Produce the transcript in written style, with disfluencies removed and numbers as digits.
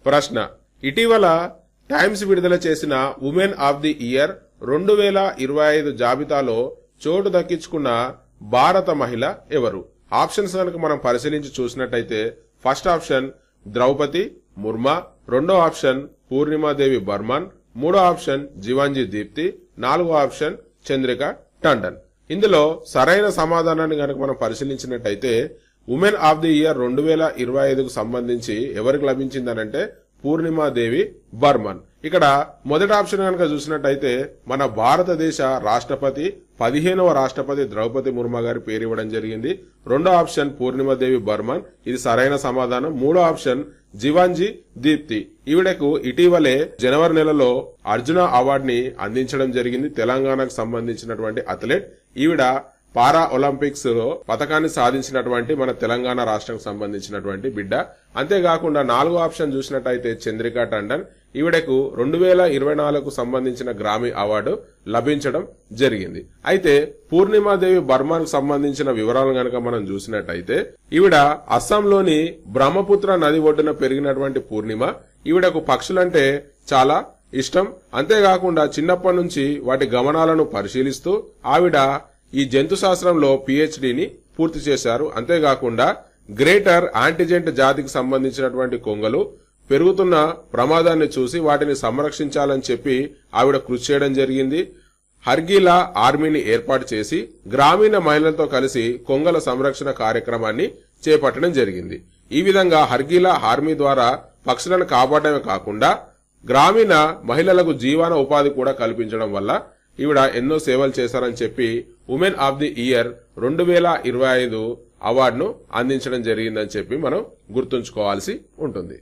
ప్రశ్న: ఇటీవల టైమ్స్ విడుదల చేసిన ఉమెన్ ఆఫ్ ది ఇయర్ 2025 జాబితాలో చోటు దక్కించుకున్న భారత మహిళ ఎవరు? ఆప్షన్స్ కనుక మనం పరిశీలించి చూసినట్టయితే ఫస్ట్ ఆప్షన్ ద్రౌపది ముర్మా, రెండో ఆప్షన్ పూర్ణిమాదేవి బర్మన్, మూడో ఆప్షన్ జివాంజీ దీప్తి, నాలుగో ఆప్షన్ చంద్రిక టండన్. ఇందులో సరైన సమాధానాన్ని కనుక మనం పరిశీలించినట్టయితే ఉమెన్ ఆఫ్ ది ఇయర్ 2025కు సంబంధించి ఎవరికి లభించిందనంటే పూర్ణిమాదేవి బర్మన్. ఇక్కడ మొదటి ఆప్షన్ కనుక చూసినట్టయితే మన భారతదేశ రాష్ట్రపతి 15వ రాష్ట్రపతి ద్రౌపది ముర్మా గారి పేరు ఇవ్వడం జరిగింది. రెండో ఆప్షన్ పూర్ణిమాదేవి బర్మన్, ఇది సరైన సమాధానం. మూడో ఆప్షన్ జివాంజీ దీప్తి, ఈవిడకు ఇటీవలే జనవరి నెలలో అర్జున అవార్డుని అందించడం జరిగింది. తెలంగాణకు సంబంధించినటువంటి అథ్లెట్ ఈవిడ. పారా ఒలింపిక్స్ లో పతకాన్ని సాధించినటువంటి మన తెలంగాణ రాష్ట్రానికి సంబంధించినటువంటి బిడ్డ. అంతేకాకుండా నాలుగో ఆప్షన్ చూసినట్టయితే చంద్రిక టండన్, ఈవిడకు 2024కు సంబంధించిన గ్రామీ అవార్డు లభించడం జరిగింది. అయితే పూర్ణిమాదేవి బర్మాన్ కు సంబంధించిన వివరాలు గనక మనం చూసినట్టయితే ఈవిడ అస్సాంలోని బ్రహ్మపుత్ర నది ఒడ్డున పెరిగినటువంటి పూర్ణిమ. ఈవిడకు పక్షులంటే చాలా ఇష్టం. అంతేకాకుండా చిన్నప్పటి నుంచి వాటి గమనాలను పరిశీలిస్తూ ఆవిడ ఈ జంతు శాస్త్రంలో పిహెచ్డిని పూర్తి చేశారు. అంతేకాకుండా గ్రేటర్ యాంటిజెంట్ జాతికి సంబంధించినటువంటి కొంగలు పెరుగుతున్న ప్రమాదాన్ని చూసి వాటిని సంరక్షించాలని చెప్పి ఆవిడ కృషి చేయడం జరిగింది. హర్గీలా ఆర్మీని ఏర్పాటు చేసి గ్రామీణ మహిళలతో కలిసి కొంగల సంరక్షణ కార్యక్రమాన్ని చేపట్టడం జరిగింది. ఈ విధంగా హర్గీలా ఆర్మీ ద్వారా పక్షులను కాపాడమే కాకుండా గ్రామీణ మహిళలకు జీవన ఉపాధి కూడా కల్పించడం వల్ల ఈవిడ ఎన్నో సేవలు చేశారని చెప్పి ఉమెన్ ఆఫ్ ది ఇయర్ 2025 అవార్డును అందించడం జరిగిందని చెప్పి మనం గుర్తుంచుకోవాల్సి ఉంటుంది.